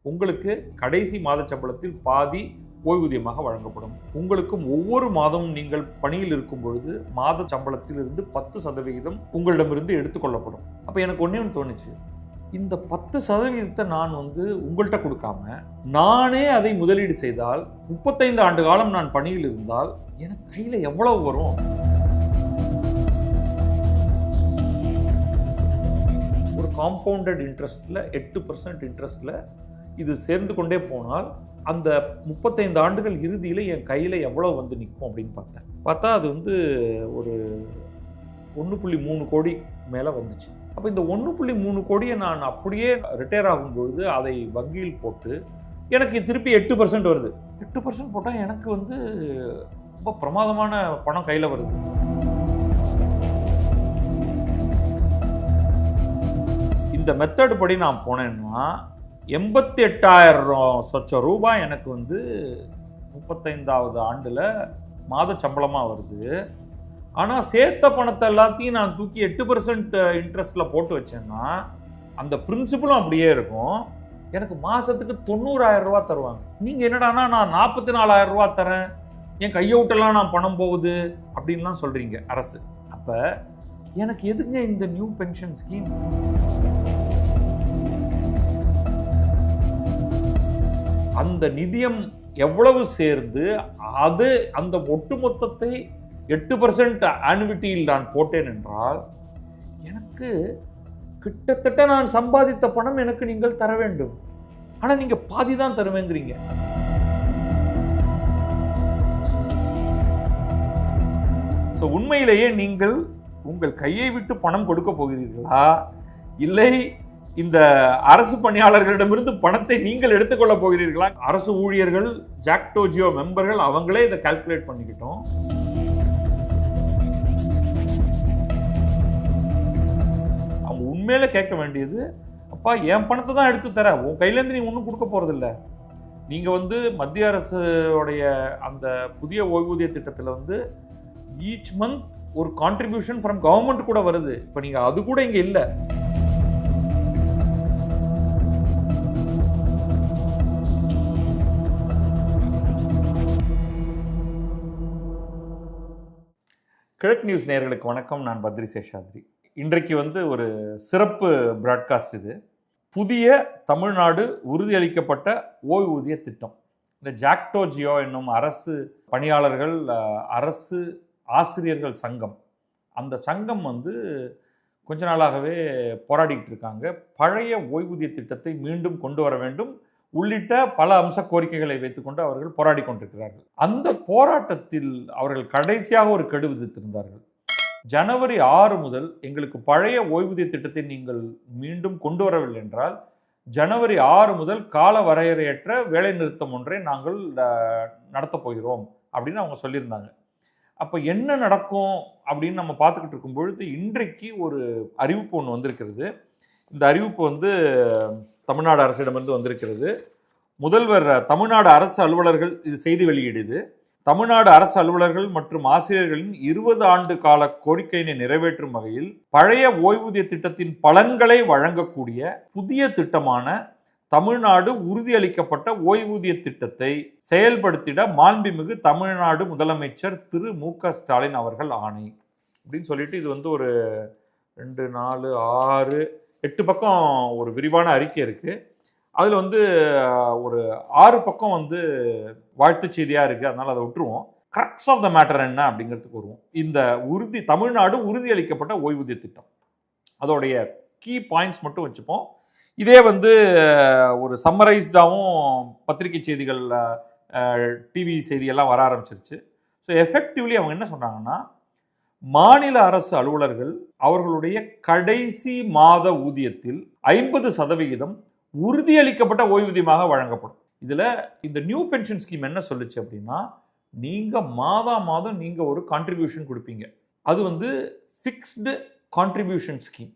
உங்களுக்கு கடைசி மாத சம்பளத்தில் பாதி ஓய்வூதியமாக வழங்கப்படும். உங்களுக்கும் ஒவ்வொரு மாதமும் நீங்கள் பணியில் இருக்கும் பொழுது மாத சம்பளத்தில் இருந்து 10% உங்களிடமிருந்து எடுத்துக்கொள்ளப்படும். அப்ப எனக்கு ஒண்ணே ஒன்று தோணுச்சு, இந்த 10% நான் உங்கள்கிட்ட கொடுக்காம நானே அதை முதலீடு செய்தால் 35 ஆண்டு காலம் நான் பணியில் இருந்தால் எனக்கு கையில எவ்வளவு வரும்? ஒரு காம்பவுண்டட் இன்ட்ரெஸ்ட்ல 8% இன்ட்ரெஸ்ட்ல இது சேர்ந்து கொண்டே போனால் அந்த 35 ஆண்டுகள் இறுதியில் என் கையில் எவ்வளோ நிற்கும் அப்படின்னு பார்த்தா அது ஒரு 1.3 கோடி மேலே வந்துச்சு. அப்போ இந்த 1.3 கோடியை நான் அப்படியே ரிட்டையர் ஆகும்பொழுது அதை வங்கியில் போட்டு எனக்கு திருப்பி 8% வருது. 8% போட்டால் எனக்கு ரொம்ப பிரமாதமான பணம் கையில் வருது. இந்த மெத்தட் படி நான் போனேன்னா 88,000 ரூபாய் எனக்கு 35வது ஆண்டுல மாத சம்பளமா வருது. ஆனா சேர்த்த பணத்தை எல்லாத்தையும் நான் தூக்கி 8% இன்ட்ரெஸ்ட்ல போட்டு வச்சேன்னா அந்த பிரின்சிபலும் அப்படியே இருக்கும். எனக்கு மாசத்துக்கு 90,000 ரூபாய் தருவாங்க. நீங்க என்னடானா நான் 44,000 ரூபாய் தரேன், என் கையவுட்டெல்லாம் நான் பணம் போகுது அப்படின்லாம் சொல்றீங்க அரசு. அப்ப எனக்கு எதுங்க இந்த நியூ பென்ஷன் ஸ்கீம்? அந்த நிதியம் எவ்வளவு சேர்ந்து அது அந்த ஒட்டுமொத்தத்தை 8% ஆனுவிட்டியில் நான் போட்டேன் என்றால் எனக்கு கிட்டத்தட்ட நான் சம்பாதித்த பணம் எனக்கு நீங்கள் தர வேண்டும். ஆனா நீங்க பாதி தான் தருவேங்கிறீங்க. உண்மையிலேயே நீங்கள் உங்கள் கையை விட்டு பணம் கொடுக்க போகிறீர்களா, இல்லை இந்த அரசு பணியாளர்களிடமிருந்து பணத்தை நீங்கள் எடுத்துக்கொள்ள போகிறீர்களா? அரசு ஊழியர்கள், ஜாக்டோ ஜியோ மெம்பர்கள் அவங்களே இதை கால்குலேட் பண்ணிக்கிட்டோம். அவங்க உண்மையில கேட்க வேண்டியது, அப்பா என் பணத்தை தான் எடுத்து தர, உன் கையிலேருந்து நீ ஒன்றும் கொடுக்க போறது இல்லை. நீங்க மத்திய அரசுடைய அந்த புதிய ஓய்வூதிய திட்டத்தில் ஈச் மந்த் ஒரு கான்ட்ரிபியூஷன் ஃப்ரம் கவர்மெண்ட் கூட வருது. இப்ப நீங்க அது கூட இங்க இல்லை. கிழக்கு நியூஸ் நேயர்களுக்கு வணக்கம். நான் பத்ரி சேஷாத்ரி. இன்றைக்கு ஒரு சிறப்பு பிராட்காஸ்ட். இது புதிய தமிழ்நாடு உறுதியளிக்கப்பட்ட ஓய்வூதிய திட்டம். இந்த ஜாக்டோ ஜியோ என்னும் அரசு பணியாளர்கள், அரசு ஆசிரியர்கள் சங்கம், அந்த சங்கம் கொஞ்ச நாளாகவே போராடிட்டு இருக்காங்க. பழைய ஓய்வூதிய திட்டத்தை மீண்டும் கொண்டு வர வேண்டும் உள்ளிட்ட பல அம்ச கோரிக்கைகளை வைத்துக்கொண்டு அவர்கள் போராடி கொண்டிருக்கிறார்கள். அந்த போராட்டத்தில் அவர்கள் கடைசியாக ஒரு கெடு விதித்திருந்தார்கள். ஜனவரி 6 முதல் எங்களுக்கு பழைய ஓய்வூதிய திட்டத்தை நீங்கள் மீண்டும் கொண்டு வரவில்லை என்றால் ஜனவரி 6 முதல் கால வரையறையற்ற வேலை நிறுத்தம் ஒன்றை நாங்கள் நடத்தப் போகிறோம் அப்படின்னு அவங்க சொல்லியிருந்தாங்க. அப்போ என்ன நடக்கும் அப்படின்னு நம்ம பார்த்துக்கிட்டு இருக்கும் பொழுது இன்றைக்கு ஒரு அறிவிப்பு ஒன்று வந்திருக்கிறது. இந்த அறிவிப்பு தமிழ்நாடு அரசிடமிருந்து வந்திருக்கிறது. முதல்வர் தமிழ்நாடு அரசு அலுவலர்கள் இது செய்தி வெளியிடுது. தமிழ்நாடு அரசு அலுவலர்கள் மற்றும் ஆசிரியர்களின் 20 ஆண்டு கால கோரிக்கையினை நிறைவேற்றும் வகையில் பழைய ஓய்வூதிய திட்டத்தின் பலன்களை வழங்கக்கூடிய புதிய திட்டமான தமிழ்நாடு உறுதியளிக்கப்பட்ட ஓய்வூதிய திட்டத்தை செயல்படுத்திட மாண்புமிகு தமிழ்நாடு முதலமைச்சர் திரு மு.க. ஸ்டாலின் அவர்கள் ஆணை அப்படின்னு சொல்லிட்டு இது ஒரு 2, 4, 6, 8 பக்கம் ஒரு விரிவான அறிக்கை இருக்கு. அதுல ஒரு 6 பக்கம் வாழ்த்து செய்தியா இருக்கு. அதனால அதை விட்டுருவோம். கிரக்ஸ் ஆஃப் த மேட்டர் என்ன அப்படிங்கிறதுக்கு வருவோம். இந்த தமிழ்நாடு உறுதியளிக்கப்பட்ட ஓய்வூதிய திட்டம் அதோடைய கீ பாயிண்ட்ஸ் மட்டும் வச்சுப்போம். இதே ஒரு சம்மரைஸ்டாகவும் பத்திரிகை செய்திகள், டிவி செய்தியெல்லாம் வர ஆரம்பிச்சிருச்சு. ஸோ எஃபெக்டிவ்லி அவங்க என்ன சொன்னாங்கன்னா, மாநில அரசு அலுவலர்கள் அவர்களுடைய கடைசி மாத ஊதியத்தில் 50% உறுதியளிக்கப்பட்ட ஓய்வூதியமாக வழங்கப்படும். இதுல இந்த நியூ பென்ஷன் ஸ்கீம் என்ன சொல்லுச்சு அப்படின்னா, நீங்க மாதம் நீங்க ஒரு கான்ட்ரிபியூஷன் கொடுப்பீங்க. அது ஃபிக்ஸ்டு கான்ட்ரிபியூஷன் ஸ்கீம்.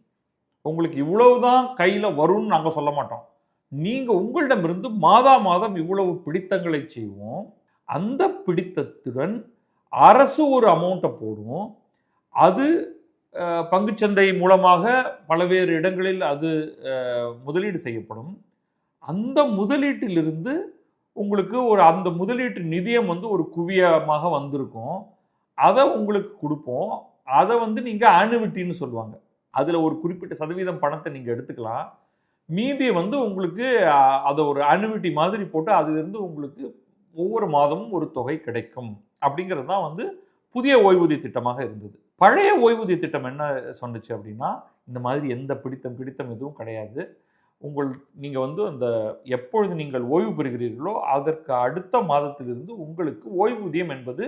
உங்களுக்கு இவ்வளவுதான் கையில வரும்னு நாங்க சொல்ல மாட்டோம். நீங்க உங்களிடமிருந்து மாதம் இவ்வளவு பிடித்தங்களை செய்வோம். அந்த பிடித்தத்துடன் அரசு ஒரு அமௌண்ட்டை போடும். அது பங்குச்சந்தை மூலமாக பல்வேறு இடங்களில் அது முதலீடு செய்யப்படும். அந்த முதலீட்டிலிருந்து உங்களுக்கு அந்த முதலீட்டு நிதியம் ஒரு குவியமாக வந்திருக்கும். அதை உங்களுக்கு கொடுப்போம். அதை நீங்க ஆனுவிட்டின்னு சொல்லுவாங்க. அதில் ஒரு குறிப்பிட்ட சதவீதம் பணத்தை நீங்கள் எடுத்துக்கலாம். மீதியை உங்களுக்கு அதை ஒரு ஆனுவிட்டி மாதிரி போட்டு அதிலிருந்து உங்களுக்கு ஒவ்வொரு மாதமும் ஒரு தொகை கிடைக்கும் அப்படிங்கிறது தான் புதிய ஓய்வூதிய திட்டமாக இருந்தது. பழைய ஓய்வூதிய திட்டம் என்ன சொன்னுச்சு அப்படின்னா, இந்த மாதிரி எந்த பிடித்தம் எதுவும் கிடையாது. நீங்கள் அந்த எப்பொழுது நீங்கள் ஓய்வு பெறுகிறீர்களோ அதற்கு அடுத்த மாதத்திலிருந்து உங்களுக்கு ஓய்வூதியம் என்பது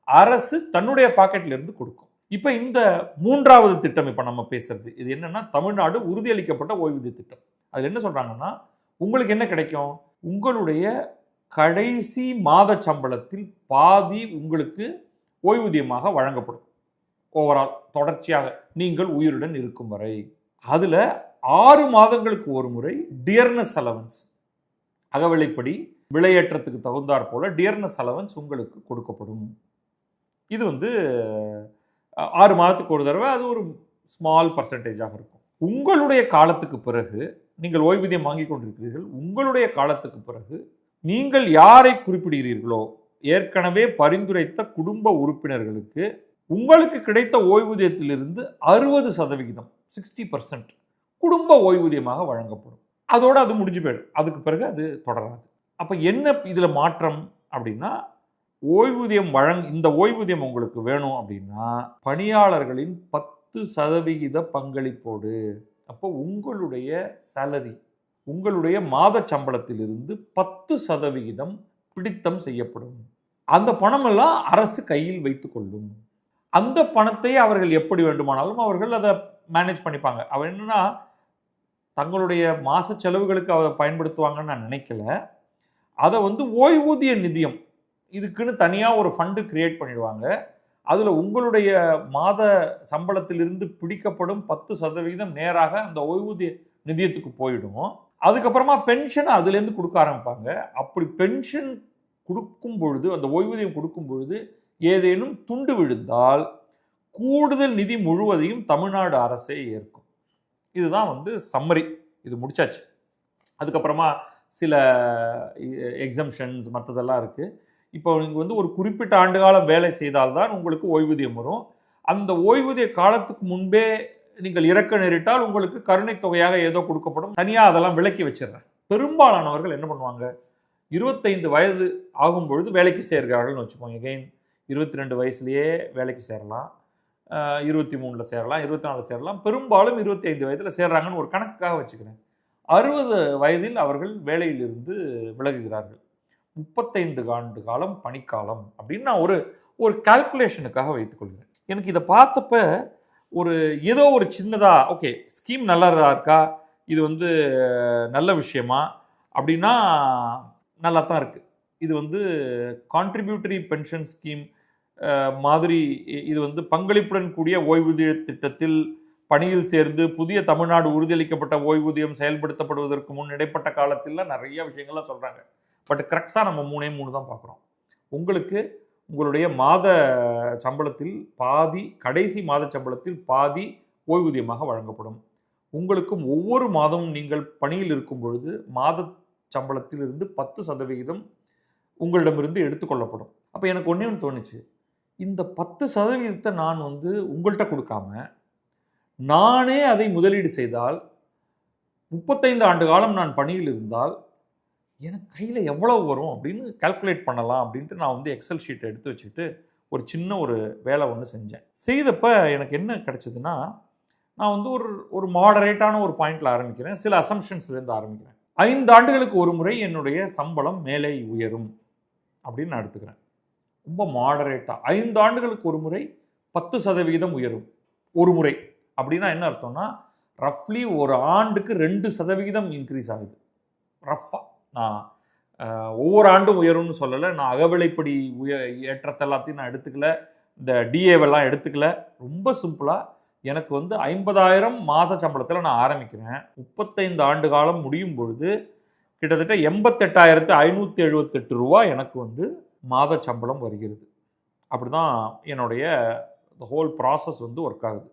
அரசு தன்னுடைய பாக்கெட்ல இருந்து கொடுக்கும். இப்ப இந்த 3வது திட்டம் இப்ப நம்ம பேசுறது இது என்னன்னா, தமிழ்நாடு உறுதியளிக்கப்பட்ட ஓய்வூதிய திட்டம். அது என்ன சொல்றாங்கன்னா, உங்களுக்கு என்ன கிடைக்கும்? உங்களுடைய கடைசி மாத சம்பளத்தில் பாதி உங்களுக்கு ஓய்வூதியமாக வழங்கப்படும். ஓவரால் தொடர்ச்சியாக நீங்கள் உயிருடன் இருக்கும் வரை. அதுல 6 மாதங்களுக்கு ஒரு முறை டியர்னஸ் அலவன்ஸ், அகவிலைப்படி விலையேற்றத்துக்கு தகுந்தாற் போல டியர்னஸ் அலவன்ஸ் உங்களுக்கு கொடுக்கப்படும். இது 6 மாதத்துக்கு ஒரு தடவை, அது ஒரு ஸ்மால் பர்சன்டேஜாக இருக்கும். உங்களுடைய காலத்துக்கு பிறகு நீங்கள் ஓய்வூதியம் வாங்கி கொண்டிருக்கிறீர்கள். உங்களுடைய காலத்துக்கு பிறகு நீங்கள் யாரை குறிப்பிடுகிறீர்களோ, ஏற்கனவே பரிந்துரைத்த குடும்ப உறுப்பினர்களுக்கு உங்களுக்கு கிடைத்த ஓய்வூதியத்திலிருந்து 60%, 60% குடும்ப ஓய்வூதியமாக வழங்கப்படும். அதோடு அது முடிஞ்சு போயிடும். அதுக்கு பிறகு அது தொடராது. அப்போ என்ன இதில் மாற்றம் அப்படின்னா, இந்த ஓய்வூதியம் உங்களுக்கு வேணும் அப்படின்னா பணியாளர்களின் 10% பங்களிப்போடு. அப்போ உங்களுடைய சேலரி, உங்களுடைய மாத சம்பளத்திலிருந்து 10% பிடித்தம் செய்யப்படும். அந்த பணமெல்லாம் அரசு கையில் வைத்துக் கொள்ளும். அந்த பணத்தை அவர்கள் எப்படி வேண்டுமானாலும் அவர்கள் அதை மேனேஜ் பண்ணிப்பாங்க. அவன் என்னன்னா, தங்களுடைய மாச செலவுகளுக்கு அதை பயன்படுத்துவாங்கன்னு நான் நினைக்கல. அதை ஓய்வூதிய நிதியம் இதுக்குன்னு தனியாக ஒரு ஃபண்டு கிரியேட் பண்ணிடுவாங்க. அதில் உங்களுடைய மாத சம்பளத்திலிருந்து பிடிக்கப்படும் 10% நேராக அந்த ஓய்வூதிய நிதியத்துக்கு போயிடும். அதுக்கப்புறமா பென்ஷன் அதுலேருந்து கொடுக்க ஆரம்பிப்பாங்க. அப்படி பென்ஷன் கொடுக்கும் பொழுது, அந்த ஓய்வூதியம் கொடுக்கும் பொழுது ஏதேனும் துண்டு விழுந்தால் கூடுதல் நிதி முழுவதையும் தமிழ்நாடு அரசே ஏற்கும். இதுதான் சம்மரி. இது முடிச்சாச்சு. அதுக்கப்புறமா சில எக்ஸம்ஷன்ஸ் மற்றதெல்லாம் இருக்குது. இப்போ நீங்கள் ஒரு குறிப்பிட்ட ஆண்டு காலம் வேலை செய்தால்தான் உங்களுக்கு ஓய்வூதியம் வரும். அந்த ஓய்வூதிய காலத்துக்கு முன்பே நீங்கள் இறக்க நேரிட்டால் உங்களுக்கு கருணை தொகையாக ஏதோ கொடுக்கப்படும். தனியாக அதெல்லாம் விலக்கி வச்சிடுறேன். பெரும்பாலானவர்கள் என்ன பண்ணுவாங்க, 25 வயது ஆகும் பொழுது வேலைக்கு சேர்கிறார்கள்னு வச்சுப்போம். எகைன் 22 வயசுலேயே வேலைக்கு சேரலாம், 23 சேரலாம், 24 சேரலாம். பெரும்பாலும் 25 வயதில் சேர்றாங்கன்னு ஒரு கணக்குக்காக வச்சுக்கிறேன். 60 வயதில் அவர்கள் வேலையிலிருந்து விலகுகிறார்கள். 35 ஆண்டு காலம் பணிக்காலம் அப்படின்னு நான் ஒரு கால்குலேஷனுக்காக வைத்துக்கொள்கிறேன். எனக்கு இதை பார்த்தப்ப ஏதோ ஒரு சின்னதா ஓகே ஸ்கீம் நல்லா இருக்கா, இது நல்ல விஷயமா அப்படின்னா நல்லா தான் இருக்குது. இது கான்ட்ரிபியூட்டரி பென்ஷன் ஸ்கீம் மாதிரி. இது பங்களிப்புடன் கூடிய ஓய்வூதிய திட்டத்தில் பணியில் சேர்ந்து புதிய தமிழ்நாடு உறுதியளிக்கப்பட்ட ஓய்வூதியம் செயல்படுத்தப்படுவதற்கு முன் இடைப்பட்ட காலத்தில் நிறைய விஷயங்கள்லாம் சொல்கிறாங்க. பட் கரெக்டாக நம்ம 3 தான் பார்க்குறோம். உங்களுக்கு உங்களுடைய மாத சம்பளத்தில் பாதி, கடைசி மாத சம்பளத்தில் பாதி ஓய்வூதியமாக வழங்கப்படும். உங்களுக்கும் ஒவ்வொரு மாதமும் நீங்கள் பணியில் இருக்கும் பொழுது மாத சம்பளத்தில் இருந்து 10% உங்களிடமிருந்து எடுத்துக்கொள்ளப்படும். அப்போ எனக்கு ஒன்றே ஒன்று தோணுச்சு, இந்த 10% நான் உங்கள்கிட்ட கொடுக்காம நானே அதை முதலீடு செய்தால் 35 ஆண்டு காலம் நான் பணியில் இருந்தால் எனக்கு கையில் எவ்வளவு வரும் அப்படின்னு கால்குலேட் பண்ணலாம் அப்படின்ட்டு நான் எக்ஸல் ஷீட்டை எடுத்து வச்சுட்டு ஒரு சின்ன வேலை ஒன்று செஞ்சேன். செய்தப்ப எனக்கு என்ன கிடைச்சதுன்னா, நான் ஒரு மாடரேட்டான ஒரு பாயிண்டில் ஆரம்பிக்கிறேன். சில அசம்ஷன்ஸ்லேருந்து ஆரம்பிக்கிறேன். 5 ஆண்டுகளுக்கு ஒரு முறை என்னுடைய சம்பளம் மேலே உயரும் அப்படின்னு நான் எடுத்துக்கிறேன். ரொம்ப மாடரேட்டாக 5 ஆண்டுகளுக்கு ஒரு முறை 10% உயரும் ஒரு முறை அப்படின்னா என்ன அர்த்தம்னா, ரஃப்லி ஒரு ஆண்டுக்கு 2% இன்க்ரீஸ் ஆகுது. ரஃபாக நான் ஒவ்வொரு ஆண்டும் உயரும்னு சொல்லலை. நான் அகவிலைப்படி ஏற்றத்தை எல்லாத்தையும் நான் எடுத்துக்கல, இந்த டிஏவெல்லாம் எடுத்துக்கல. ரொம்ப சிம்பிளாக எனக்கு 50,000 மாத சம்பளத்தில் நான் ஆரம்பிக்கிறேன். 35 ஆண்டு காலம் முடியும் பொழுது கிட்டத்தட்ட 88,578 ரூபா எனக்கு மாத சம்பளம் வருகிறது. அப்படி தான் என்னுடைய ஹோல் ப்ராசஸ் ஒர்க் ஆகுது.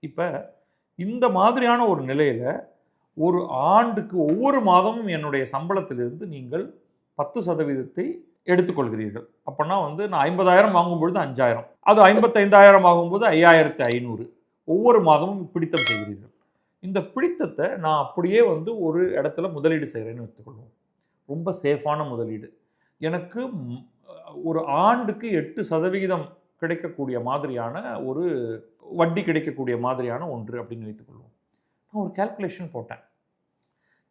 இப்போ இந்த மாதிரியான ஒரு நிலையில் ஒரு ஆண்டுக்கு ஒவ்வொரு மாதமும் என்னுடைய சம்பளத்திலிருந்து நீங்கள் 10% எடுத்துக்கொள்கிறீர்கள். அப்போனா வந்து நான் 50,000 வாங்கும்பொழுது 5,000, அது 55,000 ஆகும்போது 5,500 ஒவ்வொரு மாதமும் பிடித்தம் செய்கிறீர்கள். இந்த பிடித்தத்தை நான் அப்படியே வந்து ஒரு இடத்துல முதலீடு செய்கிறேன்னு எடுத்துக்கொள்வோம். ரொம்ப சேஃபான முதலீடு. எனக்கு ஒரு ஆண்டுக்கு 8% கிடைக்கக்கூடிய மாதிரியான ஒரு வட்டி கிடைக்கக்கூடிய மாதிரியான ஒன்று அப்படின்னு வைத்துக்கொள்வோம். நான் ஒரு கால்குலேஷன் போட்டேன்.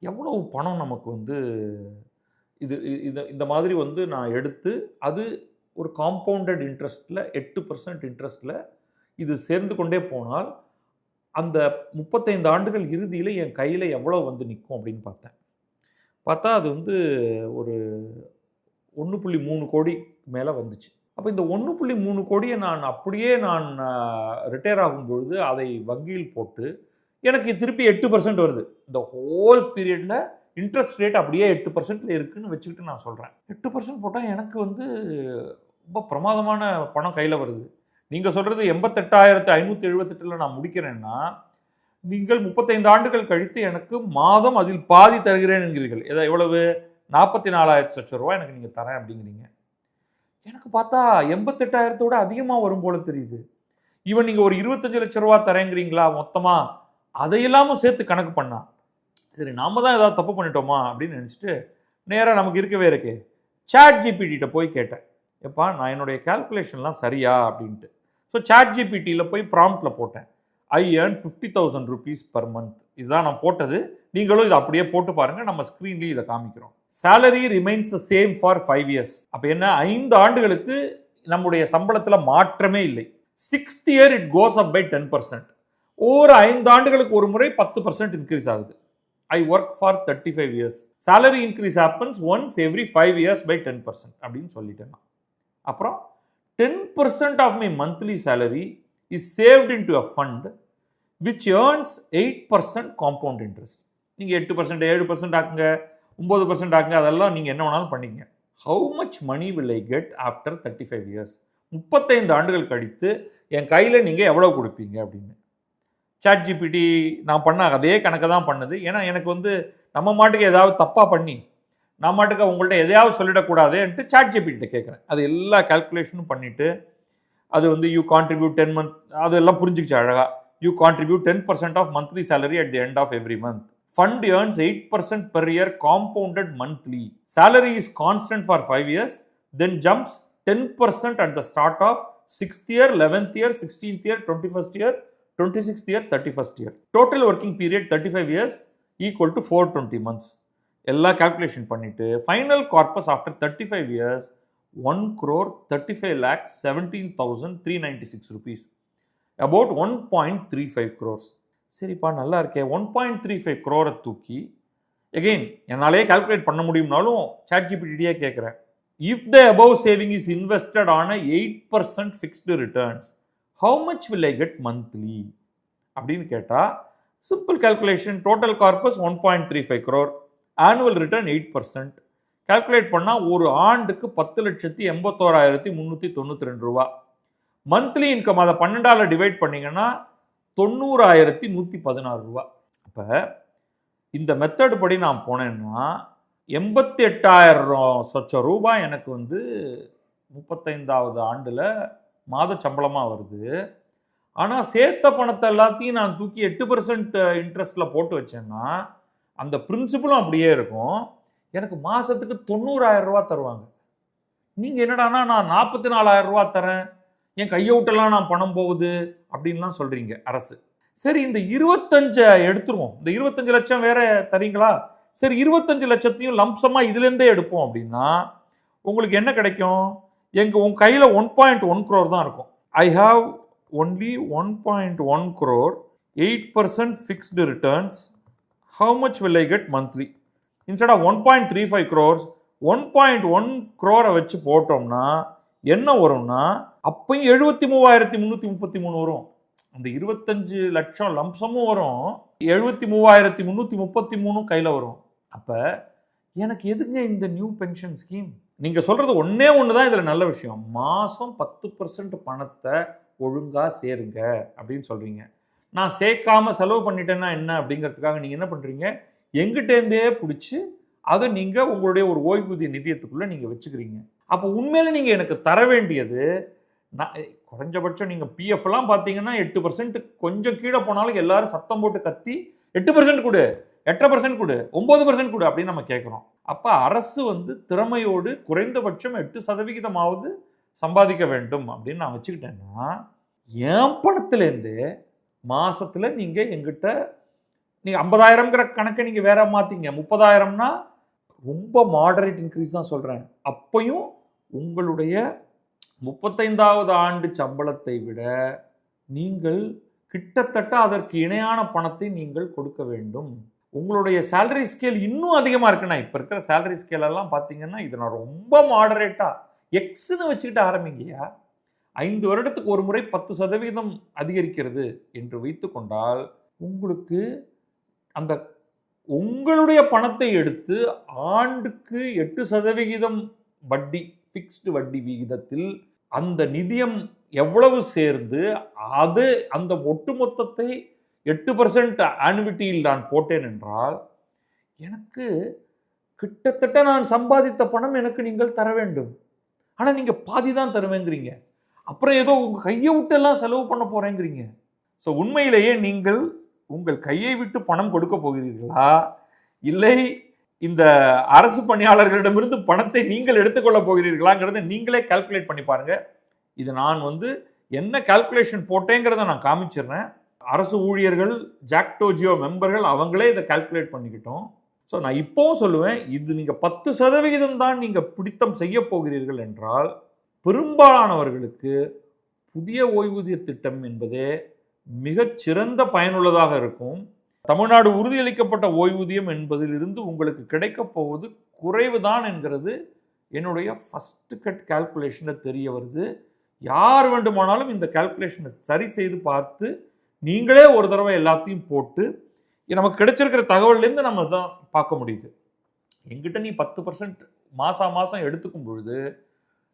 எவ்வளவு பணம் நமக்கு வந்து இது இந்த மாதிரி வந்து நான் எடுத்து அது ஒரு காம்பவுண்டட் இன்ட்ரெஸ்ட்டில் 8% இன்ட்ரெஸ்ட்டில் இது சேர்ந்து கொண்டே போனால் அந்த 35 ஆண்டுகள் இறுதியில் என் கையில் எவ்வளோ வந்து நிற்கும் அப்படின்னு பார்த்தா அது வந்து ஒரு 1.3 கோடி மேலே வந்துச்சு. அப்போ இந்த 1.3 கோடியை நான் அப்படியே ரிட்டையர் ஆகும்பொழுது அதை வங்கியில் போட்டு எனக்கு திருப்பி 8% வருது. இந்த ஹோல் பீரியடில் இன்ட்ரெஸ்ட் ரேட் அப்படியே 8% இருக்குன்னு வச்சுக்கிட்டு நான் சொல்கிறேன். 8% போட்டால் எனக்கு வந்து ரொம்ப பிரமாதமான பணம் கையில் வருது. நீங்கள் சொல்கிறது 88,578 நான் முடிக்கிறேன்னா, நீங்கள் 35 ஆண்டுகள் கழித்து எனக்கு மாதம் அதில் பாதி தருகிறேன் என்கிறீர்கள். எவ்வளவு? 44,00,000 லட்சம் ரூபாய் எனக்கு நீங்கள் தரேன் அப்படிங்கிறீங்க. எனக்கு பார்த்தா 88,000 அதிகமாக வரும் போல தெரியுது. ஈவன் நீங்கள் ஒரு 25 லட்சம் ரூபா தரேங்கிறீங்களா மொத்தமாக, அதையெல்லாமும் சேர்த்து கணக்கு பண்ணா, சரி நாம தான் ஏதாவது தப்பு பண்ணிட்டோமா அப்படின்னு நினச்சிட்டு நேராக நமக்கு இருக்கவே இருக்கு சாட் ஜிபிடிட்ட போய் கேட்டேன். எப்பா நான் என்னுடைய கால்குலேஷன்லாம் சரியா அப்படின்ட்டு. ஸோ சாட் ஜிபிடியில் போய் ப்ராம்ப்டில் போட்டேன். ஐ ஏர்ன் 50,000 rupees per month. இதுதான் நான் போட்டது. நீங்களும் இதை அப்படியே போட்டு பாருங்கள். நம்ம ஸ்க்ரீன்லேயும் இதை காமிக்கிறோம். Salary remains the same for 5 years. அப்போ என்ன, 5 ஆண்டுகளுக்கு நம்முடைய சம்பளத்தில் மாற்றமே இல்லை. 6th year it goes up by 10%. ஒவ்வொரு 5 ஆண்டுகளுக்கு ஒரு முறை 10% இன்க்ரீஸ் ஆகுது. I work for 35 years. Salary increase happens once every 5 years by 10% அப்படின்னு சொல்லிட்டேன். அப்புறம் 10% of my monthly salary is saved into a fund which earns 8% compound interest. நீங்கள் 8%, 7% ஆக்குங்க, 9% ஆக்குங்க, அதெல்லாம் நீங்கள் என்ன வேணாலும் பண்ணிக்கங்க. How much money will I get after 35 years? 35 ஆண்டுகள் கழித்து என் கையில் நீங்கள் எவ்வளோ கொடுப்பீங்க அப்படின்னு. சாட் ஜிபிடி நான் பண்ண அதே கணக்கு தான் பண்ணுது. ஏன்னா எனக்கு வந்து நம்ம மாட்டுக்கு ஏதாவது தப்பாக பண்ணி நான் மாட்டுக்கு உங்கள்கிட்ட எதையாவது சொல்லிடக்கூடாதுன்ட்டு சாட் ஜிபிடிட்ட கேட்குறேன். அது எல்லா கால்குலேஷனும் பண்ணிவிட்டு அது வந்து யூ கான்ட்ரிபியூட் 10 month அதெல்லாம் புரிஞ்சுக்கிச்சு அழகாக. You contribute 10% of monthly salary at the end of every month. Fund earns 8% per year compounded monthly. Salary is constant for 5 years, then jumps 10% at the start of 6th year, 11th year, 16th year, 21st year, 26th year, 31st year. Total working period 35 years equal to 420 months. எல்லா calculation பண்ணிட்டு final corpus after 35 years 1,35,17,396 rupees. About 1.35 crores. சரிப்பா நல்லா இருக்கே. 1.35 crore தூக்கி again என்னாலே calculate பண்ண முடியும்னாலும் chat ஜிபிடியே கேட்குறேன். If the above saving is invested on 8% fixed returns, how much will I get monthly அப்படின்னு கேட்டால் simple calculation. Total corpus 1.35 crore, annual return 8%. Calculate பண்ணால் ஒரு ஆண்டுக்கு 10,81,392 ரூபா. மந்த்லி இன்கம் அதை 12ஆல் டிவைட் பண்ணிங்கன்னா 90,116 ரூபா. அப்போ இந்த மெத்தட் படி நான் போனேன்னா 88,000 ரூபாய் எனக்கு வந்து 35வது ஆண்டில் மாத சம்பளமாக வருது. ஆனால் சேர்த்த பணத்தை எல்லாத்தையும் நான் தூக்கி 8% இன்ட்ரெஸ்ட்டில் போட்டு வச்சேன்னா அந்த பிரின்சிபலும் அப்படியே இருக்கும். எனக்கு மாதத்துக்கு 90,000 ரூபா தருவாங்க. நீங்கள் என்னடானா நான் 44,000 ரூபா தரேன், என் கையை விட்டெல்லாம் நான் பணம் போகுது அப்படின்லாம் சொல்கிறீங்க அரசு. சரி இந்த 25 எடுத்துருவோம், இந்த 25 லட்சம் வேற தரீங்களா? சரி 25 லட்சத்தையும் லம்சமாக இதுலேருந்தே எடுப்போம் அப்படின்னா உங்களுக்கு என்ன கிடைக்கும்? உங்கள் கையில் 1.1 crore தான் இருக்கும். I have only 1.1 crore, 8% fixed returns. How much will I get monthly? Instead of 1.35 crores 1.1 crore வச்சு போட்டோம்னா என்ன வரும்னா அப்பயும் 73,333 வரும். அந்த 25 லட்சம் லம்சமும் வரும், 73,333 கையில் வரும். அப்போ எனக்கு எதுங்க இந்த நியூ பென்ஷன் ஸ்கீம்? நீங்கள் சொல்கிறது ஒன்றே ஒன்று தான் இதில் நல்ல விஷயம். மாதம் 10% பணத்தை ஒழுங்காக சேருங்க அப்படின்னு சொல்கிறீங்க. நான் சேர்க்காம செலவு பண்ணிட்டேன்னா என்ன அப்படிங்கிறதுக்காக நீங்கள் என்ன பண்ணுறீங்க, எங்கிட்டேருந்தே பிடிச்சி அதை நீங்கள் உங்களுடைய ஒரு ஓய்வூதிய நிதியத்துக்குள்ளே நீங்கள் வச்சுக்கிறீங்க. அப்போ உண்மையில நீங்கள் எனக்கு தர வேண்டியது, நான் குறைஞ்சபட்சம் நீங்கள் பிஎஃப்லாம் பார்த்தீங்கன்னா 8% கொஞ்சம் கீழே போனாலும் எல்லாரும் சத்தம் போட்டு கத்தி 8% கொடு, 8% கொடு, 9% கொடு அப்படின்னு நம்ம கேட்குறோம். அப்போ அரசு வந்து திறமையோடு குறைந்தபட்சம் 8% சம்பாதிக்க வேண்டும் அப்படின்னு நான் வச்சுக்கிட்டேன்னா, என் பணத்திலேருந்து மாசத்துல நீங்க எங்கிட்ட நீங்க 50,000ங்கிற கணக்கை நீங்க வேற மாத்தீங்க. 30,000னா ரொம்ப மாடரேட் இன்க்ரீஸ் தான் சொல்றேன். அப்பயும் உங்களுடைய 35வது ஆண்டு சம்பளத்தை விட நீங்கள் கிட்டத்தட்ட அதற்கு இணையான பணத்தை நீங்கள் கொடுக்க வேண்டும். உங்களுடைய சேலரி ஸ்கேல் இன்னும் அதிகமா இருக்குண்ணா. இப்ப இருக்கிற சேலரி ஸ்கேல் எல்லாம் பாத்தீங்கன்னா இது நான் ரொம்ப மாடரேட்டா எக்ஸ்ன்னு வச்சுக்கிட்டு ஆரம்பிங்கயா. 5 வருடத்துக்கு ஒரு முறை 10% அதிகரிக்கிறது என்று வைத்துக் கொண்டால் உங்களுக்கு அந்த உங்களுடைய பணத்தை எடுத்து ஆண்டுக்கு 8% வட்டி, ஃபிக்ஸ்டு வட்டி விகிதத்தில் அந்த நிதியம் எவ்வளவு சேர்ந்து அது அந்த ஒட்டுமொத்தத்தை 8% ஆனுவிட்டியில் நான் போட்டேன் என்றால் எனக்கு கிட்டத்தட்ட நான் சம்பாதித்த பணம் எனக்கு நீங்கள் தர வேண்டும். ஆனா நீங்க பாதி தான் தருவேங்கிறீங்க. அப்புறம் ஏதோ உங்க கையை விட்டு எல்லாம் செலவு பண்ண போறேங்கிறீங்க. ஸோ உண்மையிலேயே நீங்கள் உங்கள் கையை விட்டு பணம் கொடுக்க போகிறீர்களா, இல்லை இந்த அரசு பணியாளர்களிடமிருந்து பணத்தை நீங்கள் எடுத்துக்கொள்ள போகிறீர்களாங்கிறத நீங்களே கால்குலேட் பண்ணி பாருங்க. இது நான் வந்து என்ன கால்குலேஷன் போட்டேங்கிறத நான் காமிச்சிடுறேன். அரசு ஊழியர்கள், ஜாக்டோ ஜியோ மெம்பர்கள் அவங்களே இதை கால்குலேட் பண்ணிக்கிட்டோம். ஸோ நான் இப்போவும் சொல்லுவேன், இது நீங்கள் 10% தான் நீங்கள் பிடித்தம் செய்ய போகிறீர்கள் என்றால் பெரும்பாலானவர்களுக்கு புதிய ஓய்வூதிய திட்டம் என்பதே மிகச்சிறந்த பயனுள்ளதாக இருக்கும். தமிழ்நாடு உறுதியளிக்கப்பட்ட ஓய்வூதியம் என்பதிலிருந்து உங்களுக்கு கிடைக்கப் போவது குறைவுதான் என்கிறது என்னுடைய ஃபர்ஸ்ட் கட் கால்குலேஷனில் தெரிய வருது. யார் வேண்டுமானாலும் இந்த கால்குலேஷனை சரி செய்து பார்த்து நீங்களே ஒரு தடவை எல்லாத்தையும் போட்டு நமக்கு கிடைச்சிருக்கிற தகவல்லேருந்து நம்ம தான் பார்க்க முடியுது. எங்கிட்ட நீ 10% மாதம் எடுத்துக்கும் பொழுது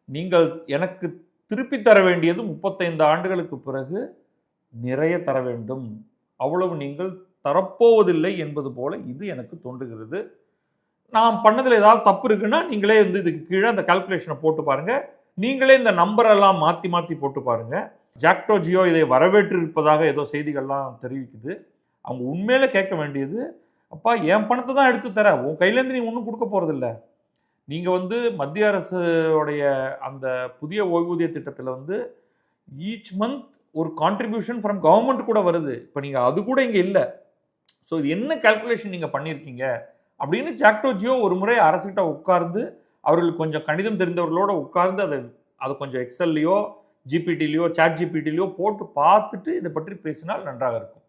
நீங்கள் எனக்கு திருப்பி தர வேண்டியது 35 ஆண்டுகளுக்கு பிறகு நிறைய தர வேண்டும். அவ்வளவு நீங்கள் தரப்போவதில்லை என்பது போல இது எனக்கு தோன்றுகிறது. நான் பண்ணதில் ஏதாவது தப்பு இருக்குன்னா நீங்களே வந்து இதுக்கு கீழே அந்த கால்குலேஷனை போட்டு பாருங்க. நீங்களே இந்த நம்பரெல்லாம் மாற்றி மாற்றி போட்டு பாருங்க. ஜாக்டோ ஜியோ இதை வரவேற்றிருப்பதாக ஏதோ செய்திகள்லாம் தெரிவிக்குது. அவங்க உண்மையில கேட்க வேண்டியது, அப்பா என் பணத்தை தான் எடுத்து தர, உன் கையிலேருந்து நீ ஒன்றும் கொடுக்க போகிறதில்ல. நீங்கள் வந்து மத்திய அரசுடைய அந்த புதிய ஓய்வூதிய திட்டத்தில் வந்து ஈச் மந்த் ஒரு கான்ட்ரிபியூஷன் ஃப்ரம் கவர்மெண்ட் கூட வருது. இப்போ நீங்கள் அது கூட இங்கே இல்லை. ஸோ இது என்ன கால்குலேஷன் நீங்கள் பண்ணியிருக்கீங்க அப்படின்னு ஜாக்டோ ஜியோ ஒரு முறை அரசுகிட்ட உட்கார்ந்து அவர்களுக்கு கொஞ்சம் கணிதம் தெரிந்தவர்களோட உட்கார்ந்து அதை கொஞ்சம் எக்ஸல்லையோ ஜிபிடிலையோ சாட் ஜிபிடிலையோ போட்டு பார்த்துட்டு இதை பற்றி பேசினால் நன்றாக இருக்கும்.